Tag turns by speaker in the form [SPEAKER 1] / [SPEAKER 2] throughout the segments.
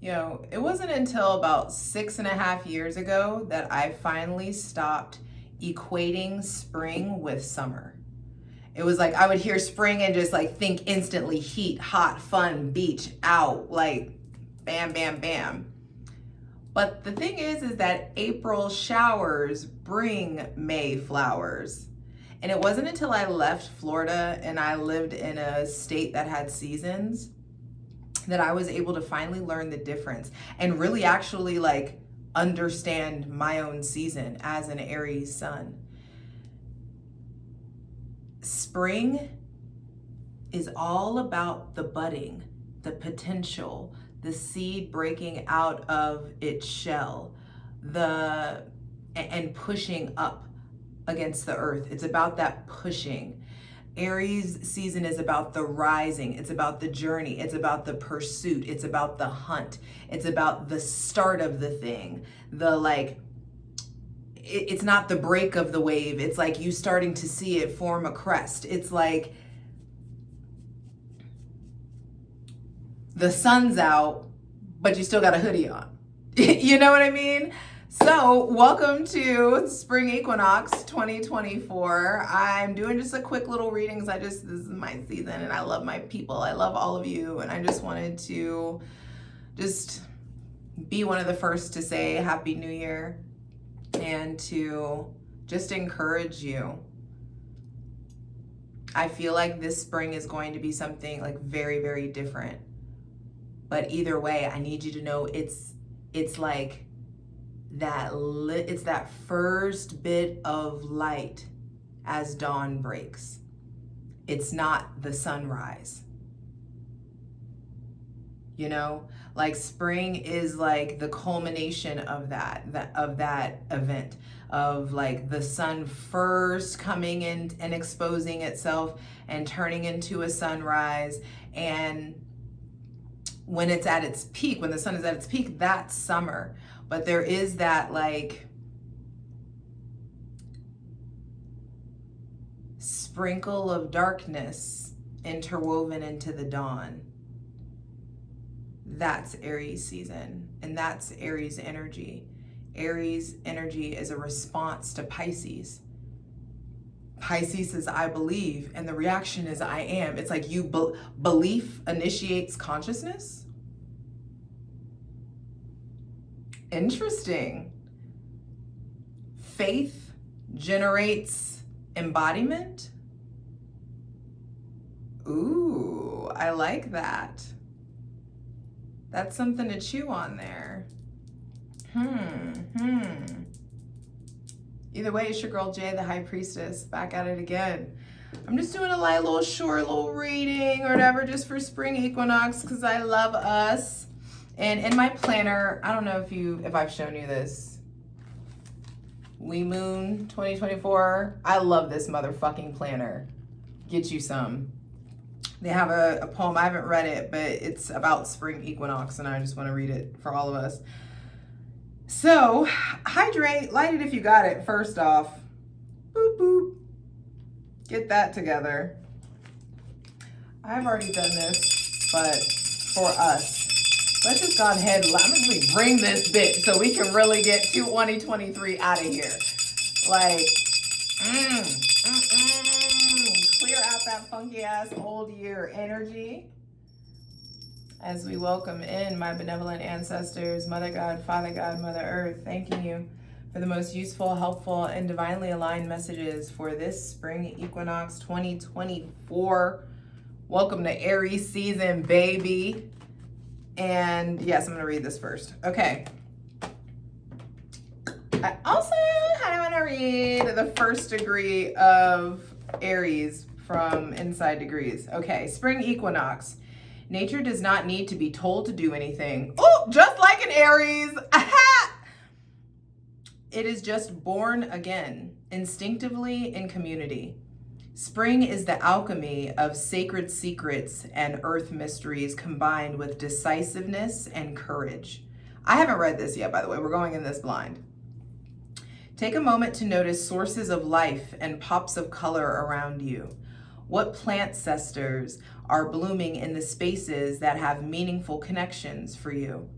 [SPEAKER 1] It wasn't until about 6.5 years ago that I finally stopped equating spring with summer. It was like I would hear spring and just like think instantly heat, hot, fun, beach, out, like bam, bam, bam. But the thing is that April showers bring May flowers. And it wasn't until I left Florida and I lived in a state that had seasons that I was able to finally learn the difference and really actually like understand my own season as an Aries sun. Spring is all about the budding, the potential, the seed breaking out of its shell, and pushing up against the earth. It's about that pushing. Aries season is about the rising. It's about the journey. It's about the pursuit. It's about the hunt. It's about the start of the thing. It's not the break of the wave. It's like you starting to see it form a crest. It's like the sun's out, but you still got a hoodie on. You know what I mean? So welcome to Spring Equinox 2024. I'm doing just a quick little readings. This is my season and I love my people. I love all of you. And I just wanted to just be one of the first to say Happy New Year and to just encourage you. I feel like this spring is going to be something like very, very different. But either way, I need you to know it's like it's that first bit of light as dawn breaks. It's not the sunrise. Like spring is like the culmination of that event of like the sun first coming in and exposing itself and turning into a sunrise. And when it's at its peak, when the sun is at its peak, that's summer. But there is that like sprinkle of darkness interwoven into the dawn. That's Aries season, and that's Aries energy. Aries energy is a response to Pisces. Pisces is I believe, and the reaction is I am. It's like belief initiates consciousness. Interesting. Faith generates embodiment. Ooh, I like that. That's something to chew on there. Either way, it's your girl Jay, the High Priestess, back at it again. I'm just doing a little short little reading or whatever just for Spring Equinox because I love us. And in my planner, I don't know if I've shown you this. We Moon 2024. I love this motherfucking planner. Get you some. They have a poem. I haven't read it, but it's about Spring Equinox, and I just want to read it for all of us. So, hydrate, light it if you got it, first off. Boop, boop. Get that together. I've already done this, but for us, let's just go ahead. I'm going to bring this bitch so we can really get 2023 out of here. Like, clear out that funky ass old year energy as we welcome in my benevolent ancestors, Mother God, Father God, Mother Earth, thanking you for the most useful, helpful, and divinely aligned messages for this Spring Equinox 2024. Welcome to Aries season, baby. And yes, I'm going to read this first. Okay. I also want to read the first degree of Aries from Inside Degrees. Okay, Spring Equinox. Nature does not need to be told to do anything. Oh, just like an Aries. Aha! It is just born again, instinctively in community. Spring is the alchemy of sacred secrets and earth mysteries combined with decisiveness and courage. I haven't read this yet, by the way. We're going in this blind. Take a moment to notice sources of life and pops of color around you. What plant cesters are blooming in the spaces that have meaningful connections for you?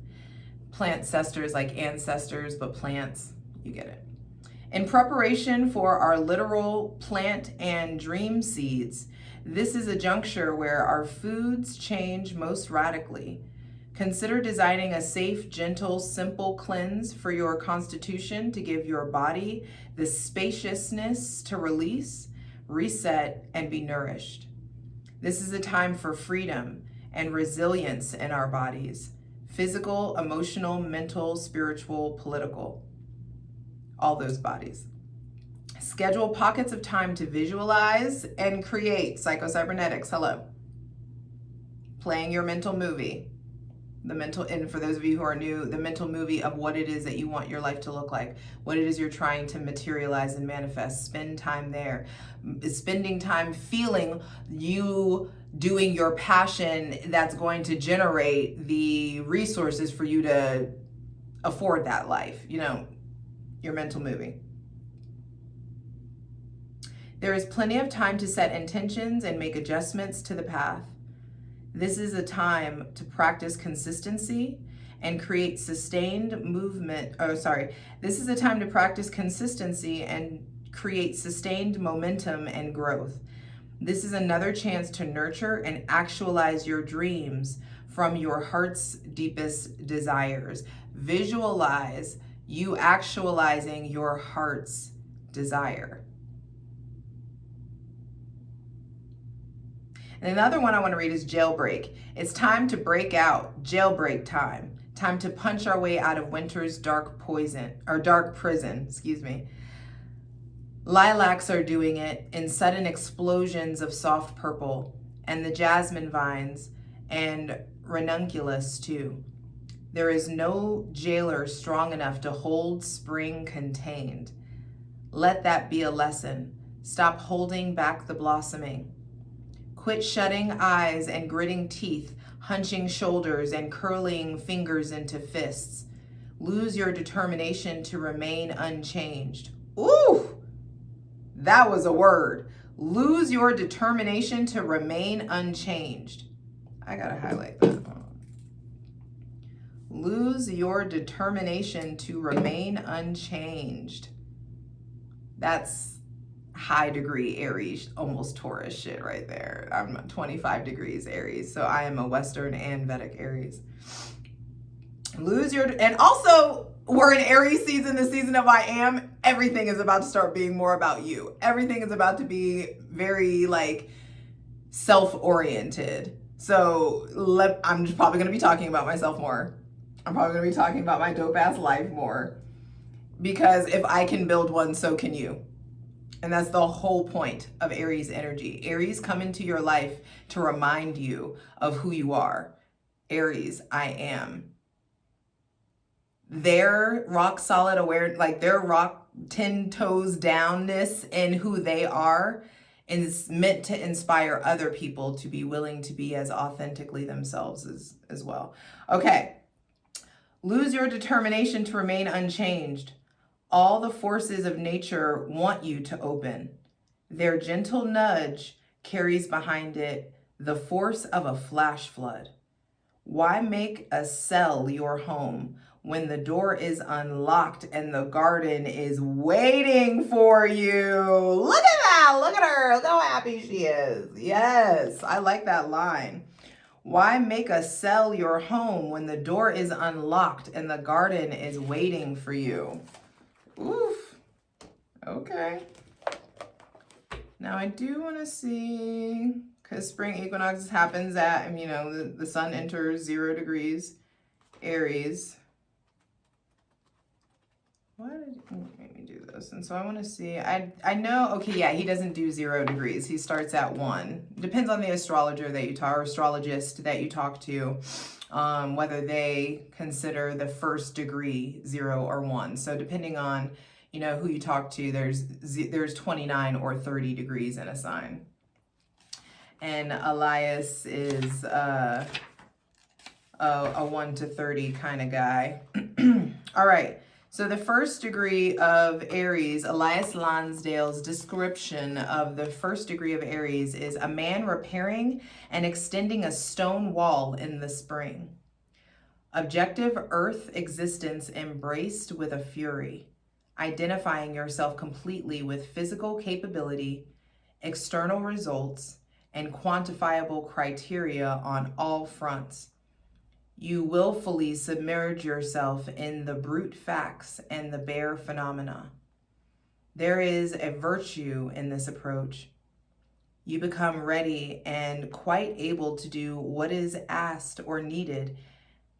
[SPEAKER 1] plant cesters, like ancestors, but plants. You get it. In preparation for our literal plant and dream seeds, this is a juncture where our foods change most radically. Consider designing a safe, gentle, simple cleanse for your constitution to give your body the spaciousness to release, reset, and be nourished. This is a time for freedom and resilience in our bodies: physical, emotional, mental, spiritual, political, all those bodies. Schedule pockets of time to visualize and create psycho-cybernetics. Hello. Playing your mental movie. And for those of you who are new, the mental movie of what it is that you want your life to look like, what it is you're trying to materialize and manifest. Spend time there. Spending time feeling you doing your passion that's going to generate the resources for you to afford that life, you know, your mental movie. There is plenty of time to set intentions and make adjustments to the path. This is a time to practice consistency and create sustained movement. This is a time to practice consistency and create sustained momentum and growth. This is another chance to nurture and actualize your dreams from your heart's deepest desires. Visualize you actualizing your heart's desire. And another one I want to read is jailbreak. It's time to break out. Jailbreak time. Time to punch our way out of winter's dark prison. Lilacs are doing it in sudden explosions of soft purple, and the jasmine vines, and ranunculus too. There is no jailer strong enough to hold spring contained. Let that be a lesson. Stop holding back the blossoming. Quit shutting eyes and gritting teeth, hunching shoulders and curling fingers into fists. Lose your determination to remain unchanged. Ooh, that was a word. Lose your determination to remain unchanged. I gotta highlight that. Lose your determination to remain unchanged. That's high degree Aries, almost Taurus shit right there. I'm 25 degrees Aries, so I am a Western and Vedic Aries. And also we're in Aries season, the season of I am. Everything is about to start being more about you. Everything is about to be very like self-oriented. So I'm just probably going to be talking about myself more. I'm probably going to be talking about my dope ass life more, because if I can build one, so can you. And that's the whole point of Aries energy. Aries come into your life to remind you of who you are. Aries, I am. Their rock solid aware, like their rock 10 toes downness in who they are is meant to inspire other people to be willing to be as authentically themselves as well. Okay. Lose your determination to remain unchanged. All the forces of nature want you to open. Their gentle nudge carries behind it the force of a flash flood. Why make a cell your home when the door is unlocked and the garden is waiting for you? Look at that. Look at her. Look how happy she is. Yes, I like that line. Why make a cell your home when the door is unlocked and the garden is waiting for you? Oof. Okay. Now I do want to see, because spring equinox happens at, you know, the sun enters 0 degrees Aries. Why did you make me do this? And so I want to see, I know, okay, yeah, he doesn't do 0 degrees. He starts at 1. Depends on the astrologer that you talk, or astrologist that you talk to, whether they consider the first degree 0 or 1. So depending on, you know, who you talk to, there's 29 or 30 degrees in a sign. And Elias is a 1 to 30 kind of guy. All right. So the first degree of Aries, Elias Lansdale's description of the first degree of Aries is a man repairing and extending a stone wall in the spring. Objective earth existence embraced with a fury, identifying yourself completely with physical capability, external results, and quantifiable criteria on all fronts. You willfully submerge yourself in the brute facts and the bare phenomena. There is a virtue in this approach. You become ready and quite able to do what is asked or needed,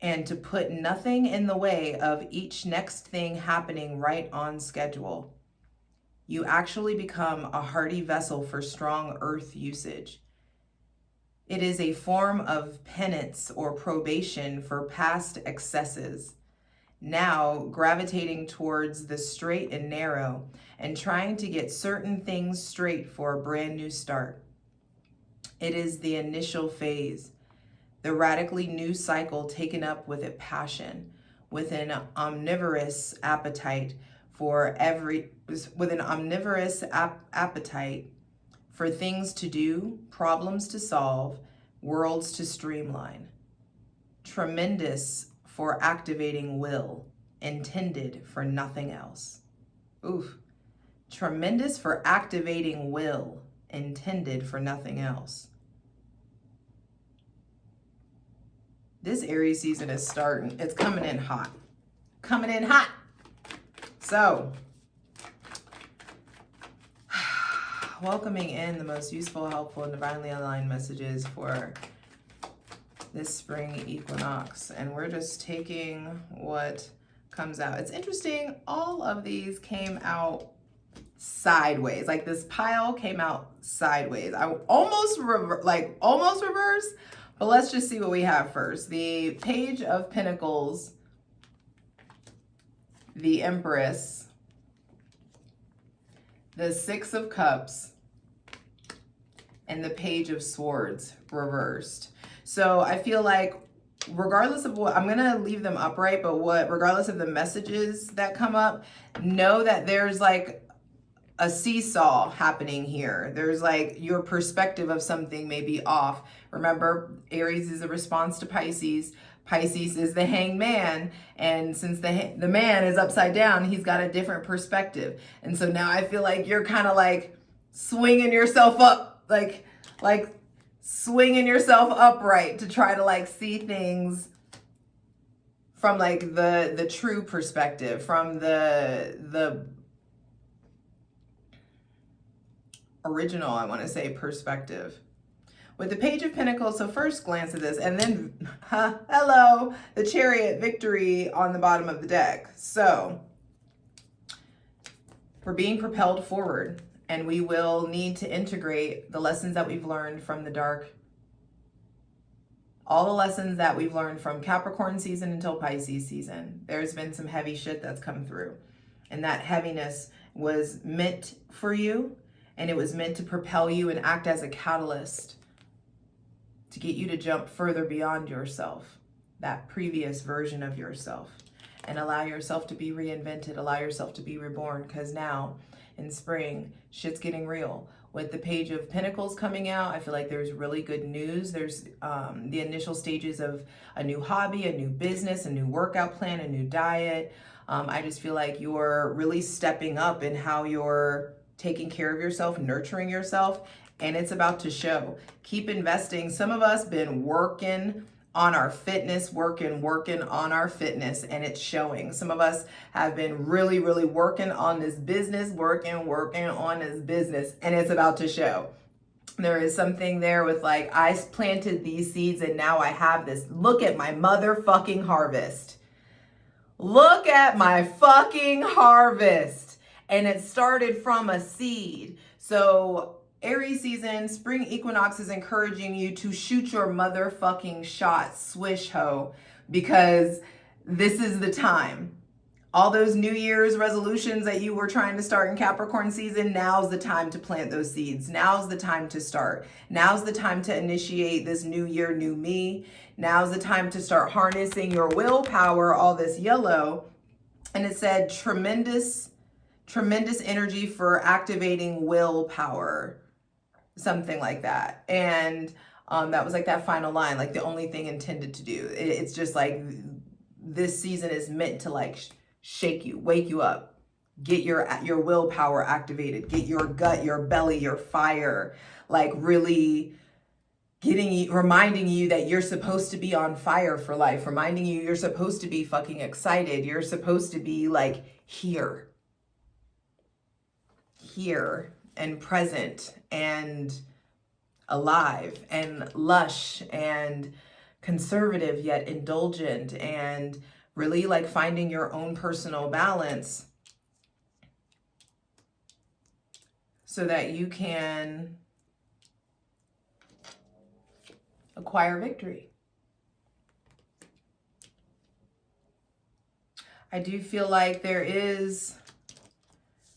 [SPEAKER 1] and to put nothing in the way of each next thing happening right on schedule. You actually become a hardy vessel for strong earth usage. It is a form of penance or probation for past excesses. Now gravitating towards the straight and narrow and trying to get certain things straight for a brand new start. It is the initial phase, the radically new cycle taken up with a passion, with an omnivorous appetite for for things to do, problems to solve, worlds to streamline. Tremendous for activating will, intended for nothing else. Oof. Tremendous for activating will, intended for nothing else. This Aries season is starting. It's coming in hot. Coming in hot. So, welcoming in the most useful, helpful, and divinely aligned messages for this spring equinox. And we're just taking what comes out. It's interesting. All of these came out sideways. Like this pile came out sideways. I almost reverse. But let's just see what we have first. The Page of Pentacles, the Empress, the Six of Cups, and the Page of Swords reversed. So I feel like regardless of what, I'm going to leave them upright, but regardless of the messages that come up, know that there's like a seesaw happening here. There's like your perspective of something may be off. Remember, Aries is a response to Pisces. Pisces is the hangman, and since the man is upside down, he's got a different perspective. And so now I feel like you're kind of like swinging yourself up, like swinging yourself upright to try to like see things from like the true perspective, from the original, I want to say, perspective. With the Page of Pentacles, so first glance at this, and then, hello, the Chariot, Victory on the bottom of the deck. So, we're being propelled forward, and we will need to integrate the lessons that we've learned from the dark, all the lessons that we've learned from Capricorn season until Pisces season. There's been some heavy shit that's come through, and that heaviness was meant for you, and it was meant to propel you and act as a catalyst to get you to jump further beyond yourself, that previous version of yourself, and allow yourself to be reinvented, allow yourself to be reborn, because now in spring, shit's getting real. With the Page of Pentacles coming out, I feel like there's really good news. There's the initial stages of a new hobby, a new business, a new workout plan, a new diet. I just feel like you're really stepping up in how you're taking care of yourself, nurturing yourself, and it's about to show. Keep investing. Some of us been working on our fitness, working on our fitness, and it's showing. Some of us have been really working on this business, working on this business, and it's about to show. There is something there with like, I planted these seeds and now I have this. Look at my motherfucking harvest. Look at my fucking harvest. And it started from a seed. So Aries season, spring equinox is encouraging you to shoot your motherfucking shot, swish ho, because this is the time. All those New Year's resolutions that you were trying to start in Capricorn season, now's the time to plant those seeds. Now's the time to start. Now's the time to initiate this new year, new me. Now's the time to start harnessing your willpower, all this yellow. And it said tremendous energy for activating willpower, something like that. And that was like that final line, like the only thing intended to do. It's just like this season is meant to like shake you, wake you up, get your willpower activated, get your gut, your belly, your fire, like really reminding you that you're supposed to be on fire for life, reminding you you're supposed to be fucking excited, you're supposed to be like here and present and alive and lush and conservative yet indulgent, and really like finding your own personal balance so that you can acquire victory. I do feel like there is,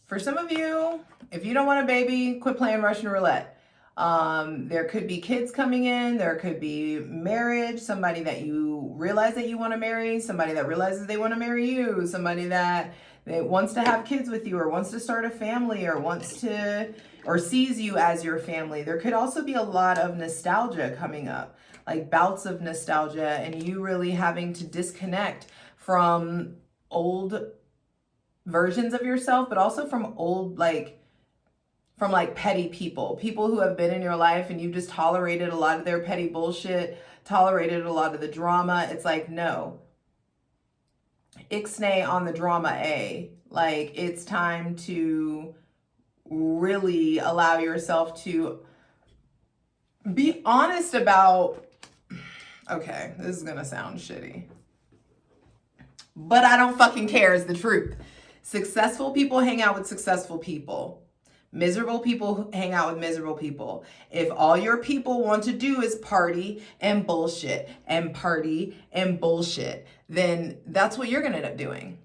[SPEAKER 1] for some of you, if you don't want a baby, quit playing Russian roulette. There could be kids coming in, there could be marriage, somebody that you realize that you want to marry, somebody that realizes they want to marry you, somebody that wants to have kids with you or wants to start a family or or sees you as your family. There could also be a lot of nostalgia coming up, like bouts of nostalgia, and you really having to disconnect from old versions of yourself, but also from old, from petty people who have been in your life and you just tolerated a lot of their petty bullshit, tolerated a lot of the drama. It's like, no, ixnay on the drama A. Like, it's time to really allow yourself to be honest about, okay, this is gonna sound shitty, but I don't fucking care, is the truth. Successful people hang out with successful people. Miserable people hang out with miserable people. If all your people want to do is party and bullshit and party and bullshit, then that's what you're going to end up doing.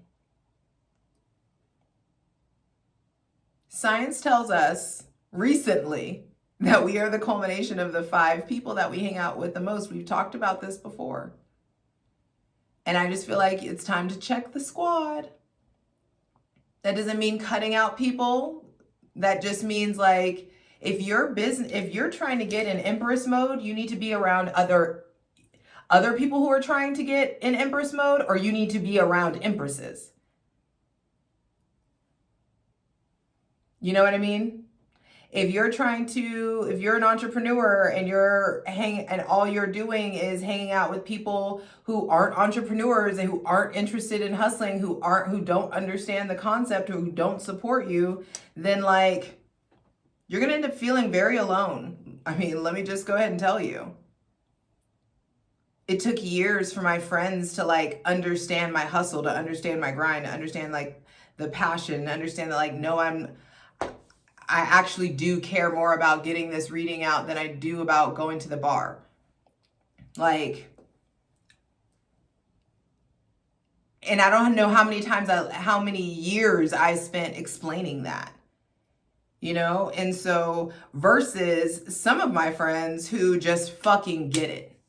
[SPEAKER 1] Science tells us recently that we are the culmination of the 5 people that we hang out with the most. We've talked about this before. And I just feel like it's time to check the squad. That doesn't mean cutting out people. That just means like, if you're trying to get in Empress mode, you need to be around other people who are trying to get in Empress mode, or you need to be around Empresses. You know what I mean? If you're an entrepreneur and all you're doing is hanging out with people who aren't entrepreneurs and who aren't interested in hustling, who don't understand the concept, who don't support you, then like, you're going to end up feeling very alone. I mean, let me just go ahead and tell you. It took years for my friends to like understand my hustle, to understand my grind, to understand like the passion, to understand that like, no, I actually do care more about getting this reading out than I do about going to the bar. Like, and I don't know how many years I spent explaining that, you know? And so versus some of my friends who just fucking get it,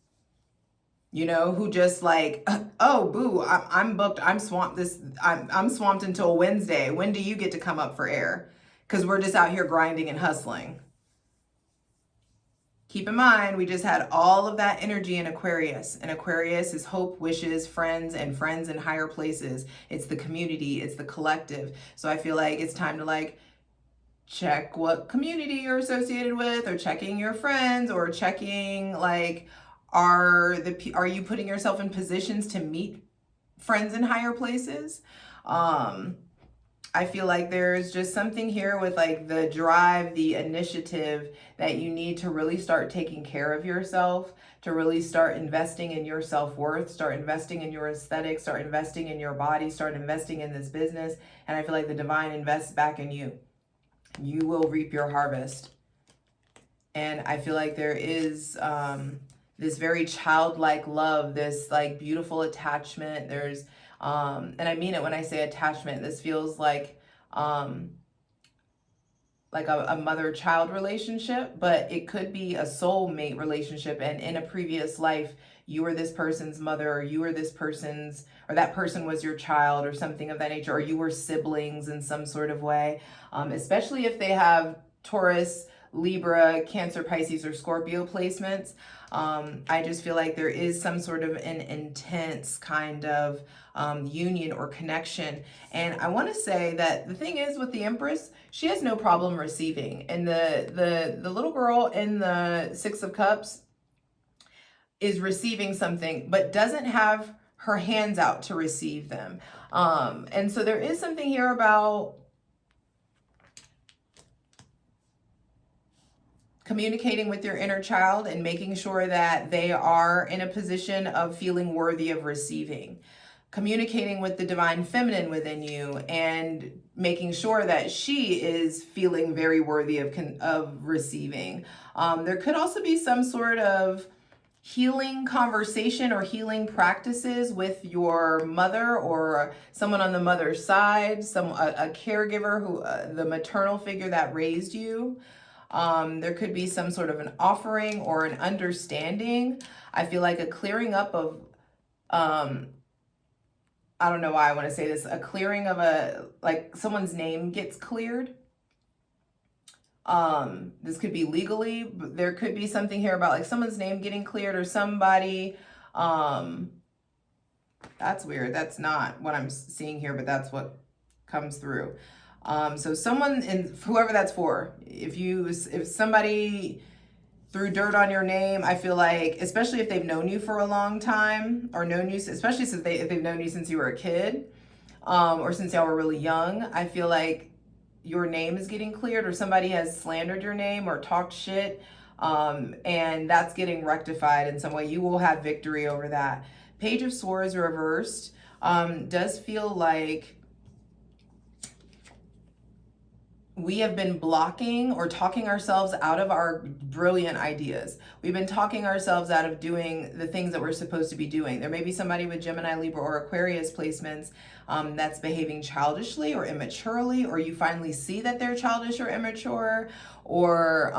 [SPEAKER 1] you know, who just like, oh, boo, I'm booked. I'm swamped I'm swamped until Wednesday. When do you get to come up for air? Because we're just out here grinding and hustling. Keep in mind, we just had all of that energy in Aquarius. And Aquarius is hope, wishes, friends, and friends in higher places. It's the community, it's the collective. So I feel like it's time to like check what community you're associated with, or checking your friends, or checking like, are you putting yourself in positions to meet friends in higher places? I feel like there's just something here with like the drive, the initiative, that you need to really start taking care of yourself, to really start investing in your self-worth, start investing in your aesthetic, start investing in your body, start investing in this business. And I feel like the divine invests back in you. You will reap your harvest. And I feel like there is this very childlike love, this like beautiful attachment. There's and I mean it when I say attachment. This feels like a mother-child relationship, but it could be a soulmate relationship. And in a previous life, you were this person's mother, or you were this person's, or that person was your child, or something of that nature, or you were siblings in some sort of way. Especially if they have Taurus Libra, Cancer, Pisces, or Scorpio placements. I just feel like there is some sort of an intense kind of union or connection. And I want to say that the thing is with the Empress, she has no problem receiving. And the little girl in the Six of Cups is receiving something, but doesn't have her hands out to receive them. And so there is something here about communicating with your inner child and making sure that they are in a position of feeling worthy of receiving. Communicating with the divine feminine within you and making sure that she is feeling very worthy of receiving. There could also be some sort of healing conversation or healing practices with your mother or someone on the mother's side, a caregiver, who the maternal figure that raised you. There could be some sort of an offering or an understanding. I feel like a clearing up of, I don't know why I want to say this, a clearing of like someone's name gets cleared. This could be legally, but there could be something here about like someone's name getting cleared or somebody, that's weird. That's not what I'm seeing here, but that's what comes through. So someone, and whoever that's for, if somebody threw dirt on your name, I feel like, especially if they've known you for a long time, or known you, especially if they've known you since you were a kid, or since y'all were really young, I feel like your name is getting cleared, or somebody has slandered your name or talked shit, and that's getting rectified in some way. You will have victory over that. Page of Swords reversed does feel like we have been blocking or talking ourselves out of our brilliant ideas. We've been talking ourselves out of doing the things that we're supposed to be doing. There may be somebody with Gemini, Libra, or Aquarius placements that's behaving childishly or immaturely, or you finally see that they're childish or immature, or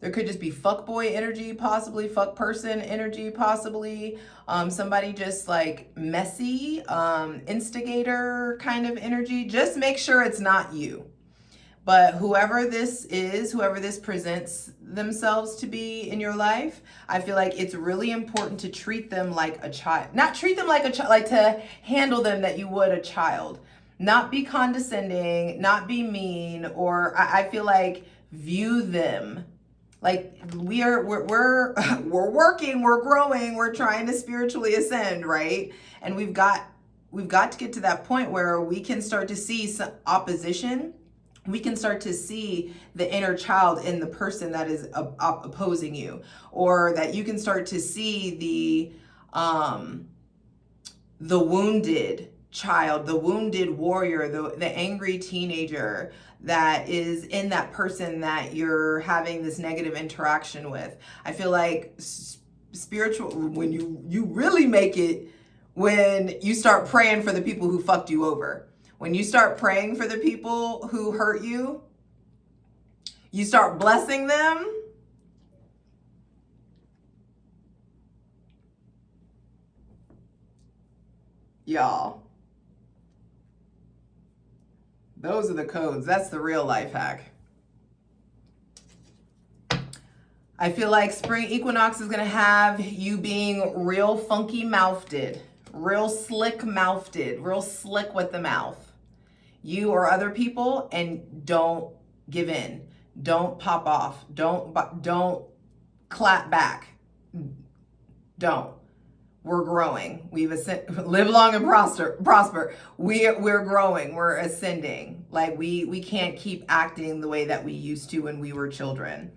[SPEAKER 1] there could just be fuckboy energy, possibly fuck person energy, possibly somebody just like messy, instigator kind of energy. Just make sure it's not you. But whoever this is, whoever this presents themselves to be in your life, I feel like it's really important to treat them like a child. Not treat them like a child, like to handle them that you would a child. Not be condescending, not be mean, or I feel like view them. Like we're working, we're growing, we're trying to spiritually ascend, right? And we've got to get to that point where we can start to see some opposition. We can start to see the inner child in the person that is opposing you, or that you can start to see the wounded child, the wounded warrior, the angry teenager that is in that person that you're having this negative interaction with. I feel like spiritual, when you really make it, when you start praying for the people who fucked you over. When you start praying for the people who hurt you, you start blessing them. Y'all, those are the codes. That's the real life hack. I feel like spring equinox is going to have you being real funky mouthed, real slick mouthed, real slick with the mouth. You or other people, and don't give in. Don't pop off. Don't clap back. Don't. We're growing. Live long and prosper. We're growing. We're ascending. Like we can't keep acting the way that we used to when we were children.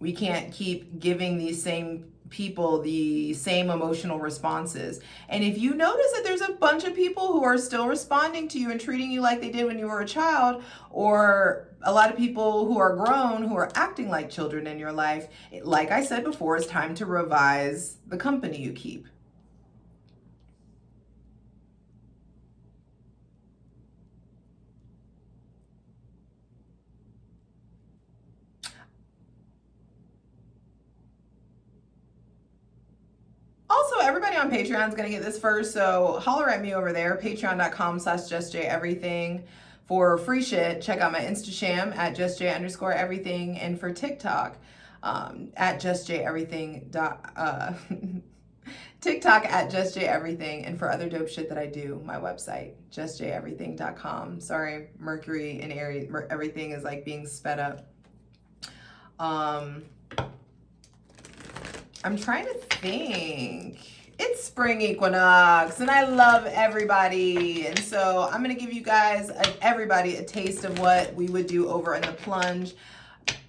[SPEAKER 1] We can't keep giving these same people the same emotional responses. And if you notice that there's a bunch of people who are still responding to you and treating you like they did when you were a child, or a lot of people who are grown who are acting like children in your life, like I said before, it's time to revise the company you keep. Also, everybody on Patreon is going to get this first, so holler at me over there, patreon.com/JustJEverything. For free shit, check out my Instagram at JustJ_everything, and for TikTok, at JustJEverything. TikTok at JustJEverything, and for other dope shit that I do, my website, JustJEverything.com. Sorry, Mercury and Aries, everything is like being sped up. I'm trying to think. It's spring equinox, and I love everybody. And so I'm going to give you guys, everybody, a taste of what we would do over in the plunge.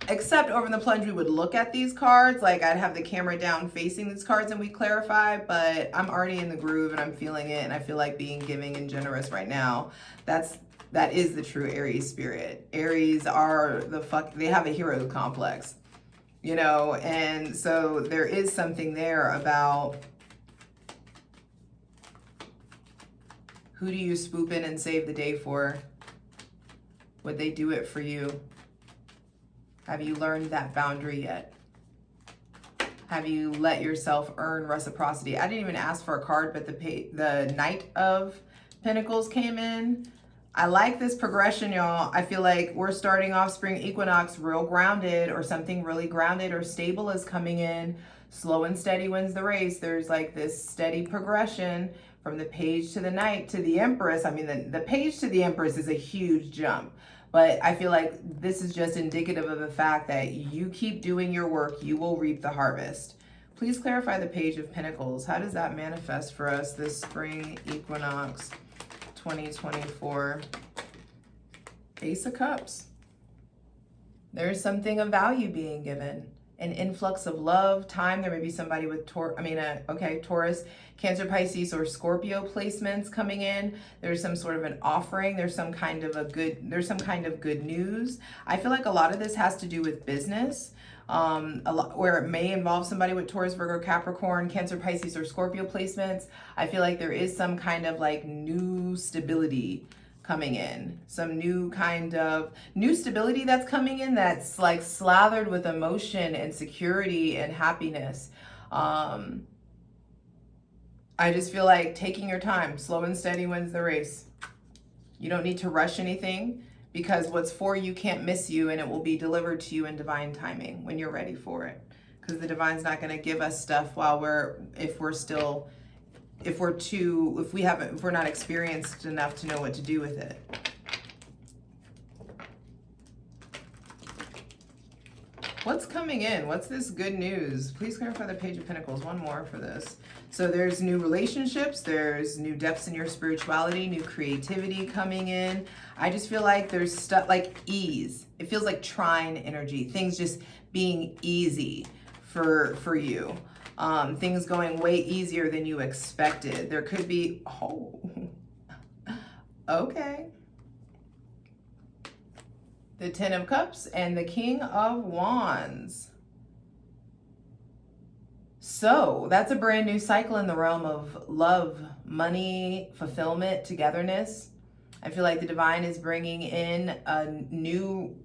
[SPEAKER 1] Except over in the plunge, we would look at these cards. Like, I'd have the camera down facing these cards and we clarify, but I'm already in the groove and I'm feeling it, and I feel like being giving and generous right now. That is the true Aries spirit. Aries are they have a hero complex, you know, and so there is something there about who do you swoop in and save the day for? Would they do it for you? Have you learned that boundary yet? Have you let yourself earn reciprocity? I didn't even ask for a card, but the Knight of Pentacles came in. I like this progression, y'all. I feel like we're starting off spring equinox real grounded, or something really grounded or stable is coming in. Slow and steady wins the race. There's like this steady progression from the Page to the Knight to the Empress. I mean, the Page to the Empress is a huge jump. But I feel like this is just indicative of the fact that you keep doing your work, you will reap the harvest. Please clarify the Page of Pentacles. How does that manifest for us this spring equinox 2024? Ace of Cups. There's something of value being given. An influx of love, time. There may be somebody with Taurus, Cancer, Pisces, or Scorpio placements coming in. There's some sort of an offering. There's some kind of good news. I feel like a lot of this has to do with business. Where it may involve somebody with Taurus, Virgo, Capricorn, Cancer, Pisces, or Scorpio placements. I feel like there is some kind of like new stability coming in, some new kind of new stability that's coming in, that's like slathered with emotion and security and happiness. I just feel like taking your time, slow and steady wins the race. You don't need to rush anything, because what's for you can't miss you, and it will be delivered to you in divine timing when you're ready for it. Because the divine's not going to give us stuff while if we're not experienced enough to know what to do with it. What's coming in? What's this good news? Please clarify the Page of Pentacles. One more for this. So there's new relationships, there's new depths in your spirituality, new creativity coming in. I just feel like there's stuff like ease. It feels like trine energy, things just being easy for you. Things going way easier than you expected. There could be, okay. The Ten of Cups and the King of Wands. So that's a brand new cycle in the realm of love, money, fulfillment, togetherness. I feel like the divine is bringing in a new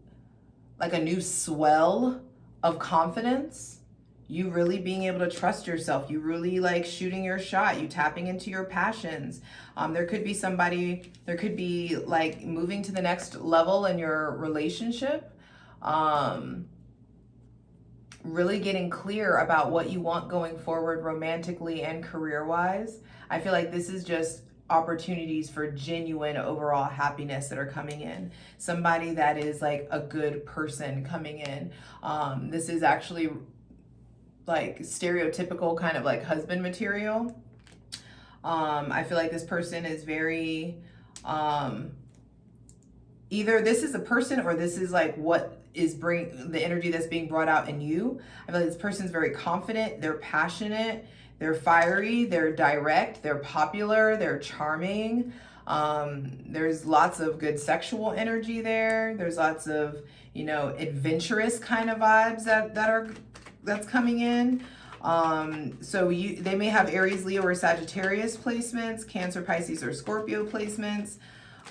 [SPEAKER 1] swell of confidence. You really being able to trust yourself. You really like shooting your shot. You tapping into your passions. There could be like moving to the next level in your relationship. Really getting clear about what you want going forward romantically and career-wise. I feel like this is just opportunities for genuine overall happiness that are coming in. Somebody that is like a good person coming in. This is actually like stereotypical kind of like husband material. I feel like this person is very, either this is a person or this is like what is the energy that's being brought out in you. I feel like this person's very confident, they're passionate, they're fiery, they're direct, they're popular, they're charming. There's lots of good sexual energy there. There's lots of, adventurous kind of vibes that's coming in. So they may have Aries, Leo, or Sagittarius placements, Cancer, Pisces, or Scorpio placements.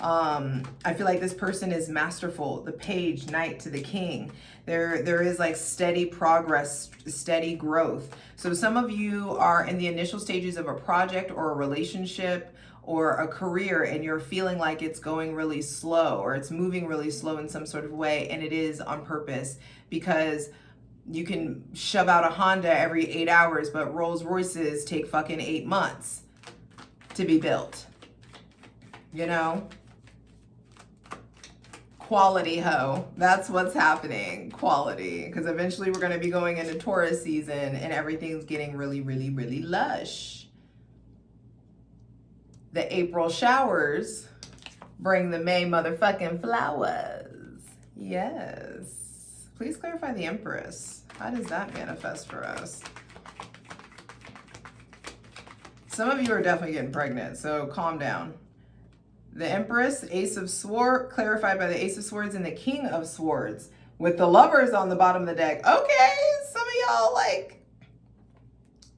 [SPEAKER 1] I feel like this person is masterful. The Page, Knight to the King. There is like steady progress, steady growth. So some of you are in the initial stages of a project or a relationship or a career and you're feeling like it's going really slow or it's moving really slow in some sort of way, and it is on purpose, because you can shove out a Honda every 8 hours, but Rolls Royces take fucking 8 months to be built. You know? Quality, ho. That's what's happening. Quality. Because eventually we're going to be going into Taurus season and everything's getting really, really, really lush. The April showers bring the May motherfucking flowers. Yes. Please clarify the Empress. How does that manifest for us? Some of you are definitely getting pregnant, so calm down. The Empress, Ace of Swords, clarified by the Ace of Swords and the King of Swords, with the Lovers on the bottom of the deck. Okay, some of y'all, like,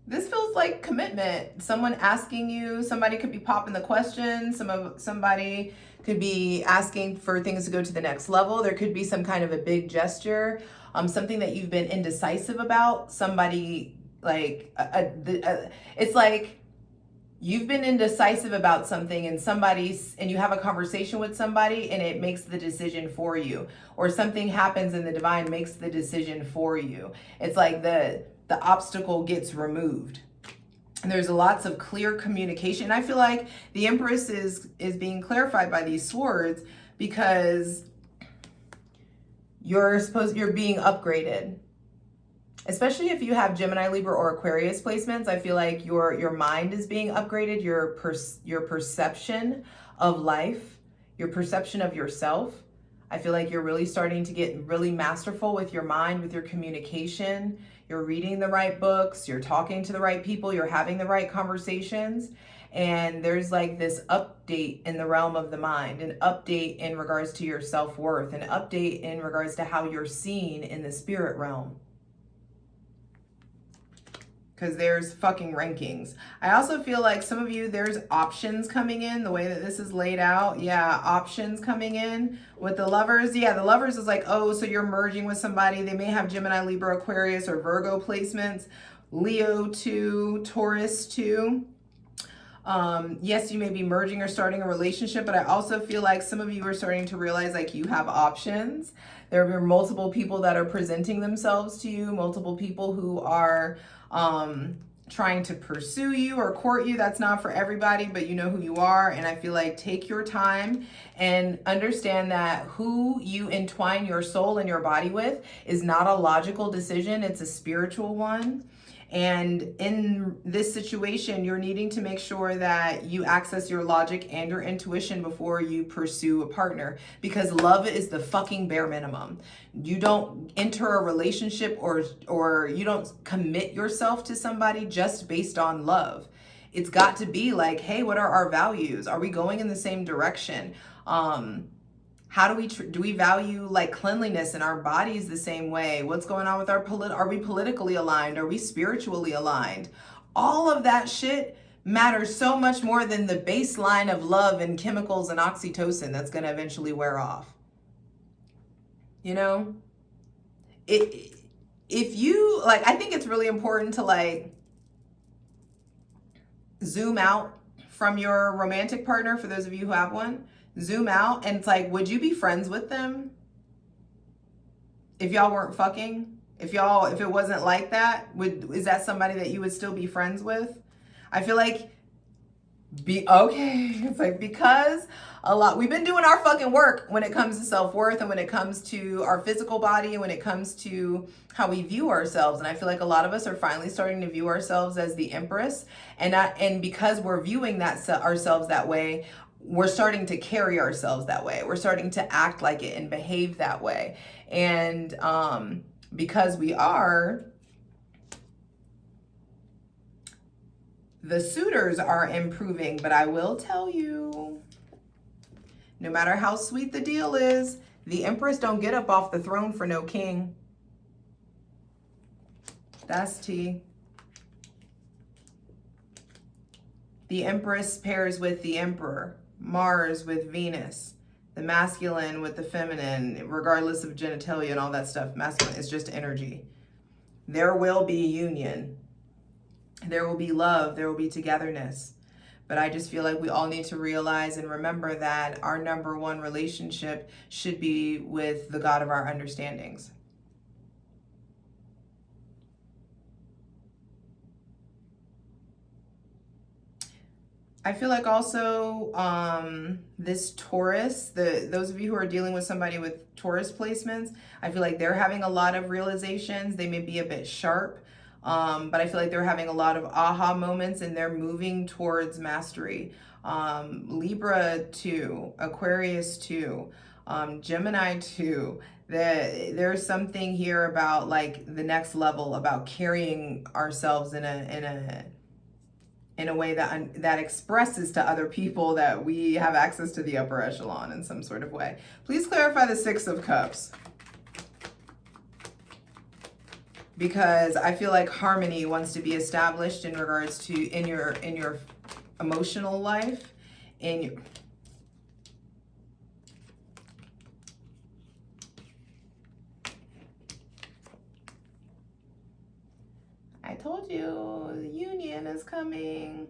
[SPEAKER 1] this feels like commitment. Someone asking you, somebody could be popping the question, somebody could be asking for things to go to the next level. There could be some kind of a big gesture, something that you've been indecisive about. Somebody, like, it's like you've been indecisive about something, and you have a conversation with somebody and it makes the decision for you, or something happens and the divine makes the decision for you. It's like the obstacle gets removed. And there's lots of clear communication. I feel like the Empress is being clarified by these swords because you're being upgraded. Especially if you have Gemini, Libra, or Aquarius placements, I feel like your mind is being upgraded, your perception of life, your perception of yourself. I feel like you're really starting to get really masterful with your mind, with your communication. You're reading the right books, you're talking to the right people, you're having the right conversations. And there's like this update in the realm of the mind, an update in regards to your self-worth, an update in regards to how you're seen in the spirit realm. Because there's fucking rankings. I also feel like some of you, there's options coming in, the way that this is laid out. Yeah, options coming in with the Lovers. Yeah, the Lovers is like, oh, so you're merging with somebody. They may have Gemini, Libra, Aquarius, or Virgo placements. Leo too, Taurus too. Yes, you may be merging or starting a relationship, but I also feel like some of you are starting to realize like you have options. There are multiple people that are presenting themselves to you, multiple people who are trying to pursue you or court you. That's not for everybody, but you know who you are. And I feel like take your time and understand that who you entwine your soul and your body with is not a logical decision. It's a spiritual one. And in this situation, you're needing to make sure that you access your logic and your intuition before you pursue a partner, because love is the fucking bare minimum. You don't enter a relationship or you don't commit yourself to somebody just based on love. It's got to be like, hey, what are our values? Are we going in the same direction? How do we value like cleanliness in our bodies the same way? What's going on with are we politically aligned? Are we spiritually aligned? All of that shit matters so much more than the baseline of love and chemicals and oxytocin that's going to eventually wear off. You know, if you like, I think it's really important to like zoom out from your romantic partner. For those of you who have one, zoom out and it's like, would you be friends with them if y'all weren't fucking? If it wasn't like that, is that somebody that you would still be friends with? I feel like it's like, because we've been doing our fucking work when it comes to self-worth and when it comes to our physical body and when it comes to how we view ourselves. And I feel like a lot of us are finally starting to view ourselves as the Empress, and because we're viewing ourselves that way, we're starting to carry ourselves that way. We're starting to act like it and behave that way. And because we are, the suitors are improving. But I will tell you, no matter how sweet the deal is, the Empress don't get up off the throne for no king. That's tea. The Empress pairs with the Emperor. Mars with Venus, the masculine with the feminine, regardless of genitalia and all that stuff. Masculine is just energy. There will be union. There will be love. There will be togetherness. But I just feel like we all need to realize and remember that our number one relationship should be with the God of our understandings. I feel like also this Taurus, those of you who are dealing with somebody with Taurus placements, I feel like they're having a lot of realizations. They may be a bit sharp, but I feel like they're having a lot of aha moments and they're moving towards mastery. Libra too, Aquarius too, Gemini too. There's something here about like the next level, about carrying ourselves in a way that expresses to other people that we have access to the upper echelon in some sort of way. Please clarify the Six of Cups. Because I feel like harmony wants to be established in regards to in your emotional life, in your I told you the union is coming,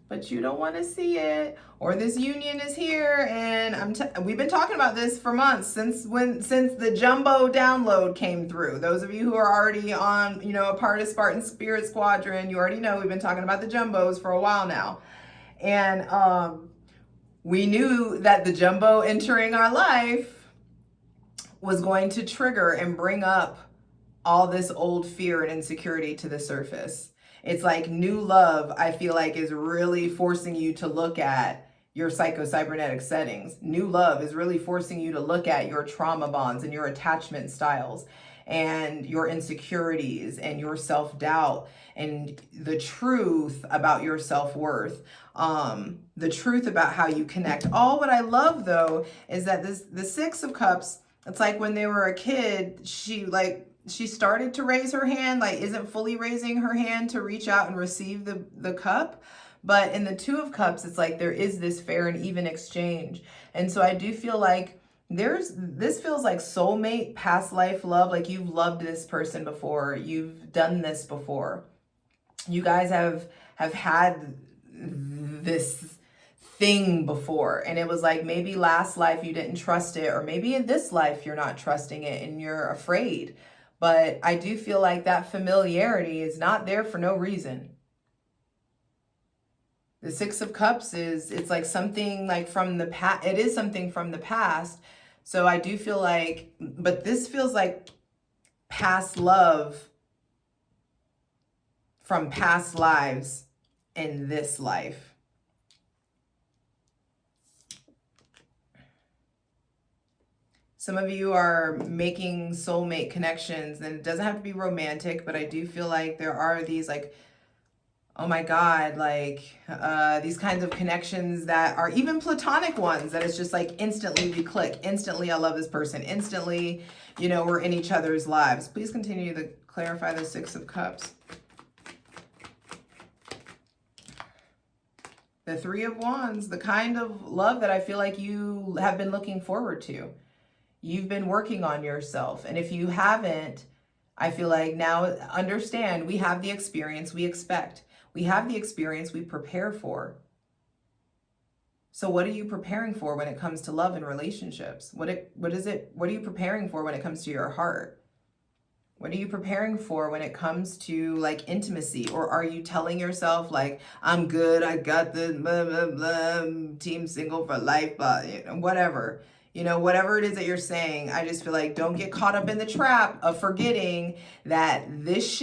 [SPEAKER 1] but you don't want to see it, or this union is here. And we've been talking about this for months, since the jumbo download came through. Those of you who are already on, a part of Spartan Spirit Squadron, you already know we've been talking about the jumbos for a while now. And we knew that the jumbo entering our life was going to trigger and bring up all this old fear and insecurity to the surface. It's like new love, I feel like, is really forcing you to look at your psycho-cybernetic settings. New love is really forcing you to look at your trauma bonds and your attachment styles and your insecurities and your self-doubt and the truth about your self-worth, the truth about how you connect. All what I love, though, is that the Six of Cups, it's like when they were a kid, she started to raise her hand, like isn't fully raising her hand to reach out and receive the cup. But in the Two of Cups, it's like there is this fair and even exchange. And so I do feel like this feels like soulmate, past life love. Like you've loved this person before. You've done this before. You guys have had this thing before, and it was like maybe last life you didn't trust it, or maybe in this life you're not trusting it and you're afraid. But I do feel like that familiarity is not there for no reason. The Six of Cups it's like something like from the past. It is something from the past. So I do feel like, but this feels like past love from past lives in this life. Some of you are making soulmate connections, and it doesn't have to be romantic, but I do feel like there are these like, oh my God, like these kinds of connections that are even platonic ones, that it's just like instantly we click, instantly I love this person, instantly, we're in each other's lives. Please continue to clarify the Six of Cups. The Three of Wands, the kind of love that I feel like you have been looking forward to. You've been working on yourself. And if you haven't, I feel like now understand, we have the experience we expect. We have the experience we prepare for. So what are you preparing for when it comes to love and relationships? What are you preparing for when it comes to your heart? What are you preparing for when it comes to like intimacy? Or are you telling yourself like, I'm good, I got the blah, blah, blah, team single for life, but whatever. Whatever it is that you're saying, I just feel like don't get caught up in the trap of forgetting that this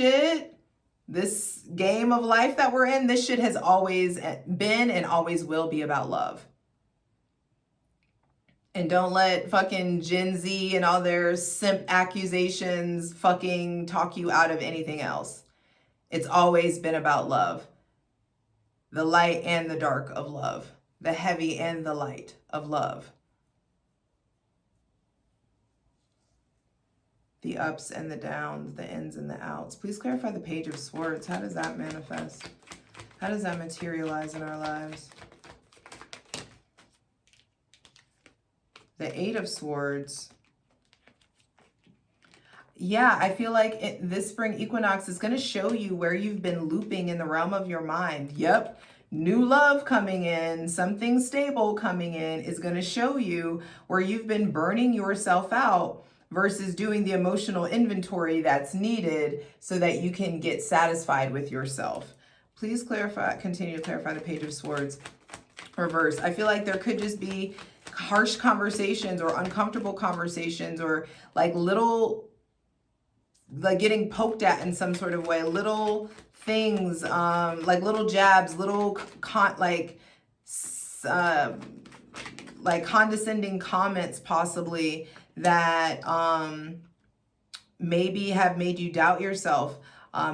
[SPEAKER 1] game of life that we're in, this shit has always been and always will be about love. And don't let fucking Gen Z and all their simp accusations fucking talk you out of anything else. It's always been about love. The light and the dark of love. The heavy and the light of love. The ups and the downs, the ins and the outs. Please clarify the Page of Swords. How does that manifest? How does that materialize in our lives? The Eight of Swords. Yeah, I feel like this spring equinox is going to show you where you've been looping in the realm of your mind. Yep. new love coming in, something stable coming in is going to show you where you've been burning yourself out versus doing the emotional inventory that's needed so that you can get satisfied with yourself. Please clarify, continue to clarify the Page of Swords reverse. I feel like there could just be harsh conversations or uncomfortable conversations or like little, like getting poked at in some sort of way, little things, like little jabs, little condescending comments possibly that maybe have made you doubt yourself,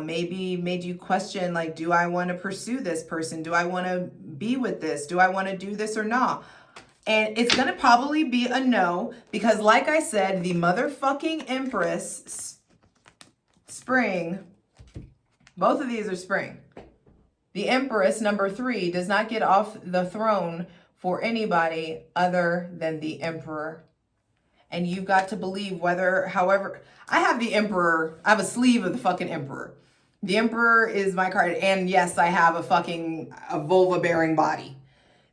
[SPEAKER 1] maybe made you question, like, do I want to pursue this person? Do I want to be with this? Do I want to do this or not? And it's going to probably be a no, because like I said, the motherfucking Empress, spring, both of these are spring. The Empress, number 3, does not get off the throne for anybody other than the Emperor. And you've got to believe however, I have the Emperor, I have a sleeve of the fucking Emperor. The Emperor is my card. And yes, I have a vulva bearing body.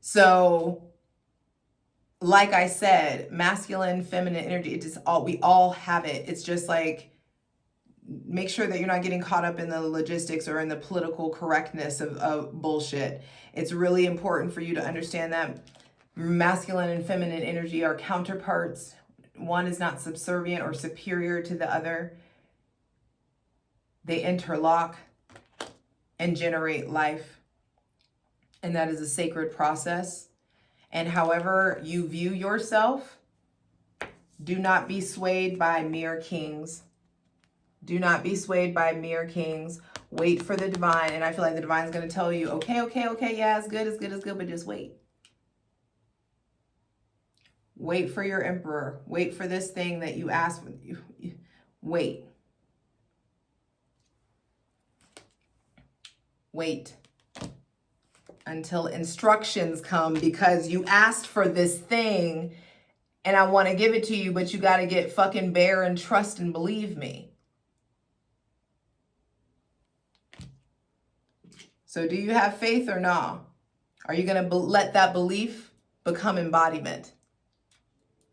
[SPEAKER 1] So like I said, masculine, feminine energy, we all have it. It's just like, make sure that you're not getting caught up in the logistics or in the political correctness of bullshit. It's really important for you to understand that masculine and feminine energy are counterparts. One is not subservient or superior to the other. They interlock and generate life. And that is a sacred process. And however you view yourself, do not be swayed by mere kings. Do not be swayed by mere kings. Wait for the divine. And I feel like the divine is going to tell you, okay, yeah, it's good, but just wait. Wait for your Emperor. Wait for this thing that you asked for. Wait. Wait until instructions come, because you asked for this thing and I want to give it to you, but you got to get fucking bare and trust and believe me. So do you have faith or not? Are you going to let that belief become embodiment?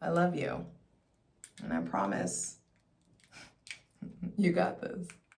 [SPEAKER 1] I love you. And I promise you got this.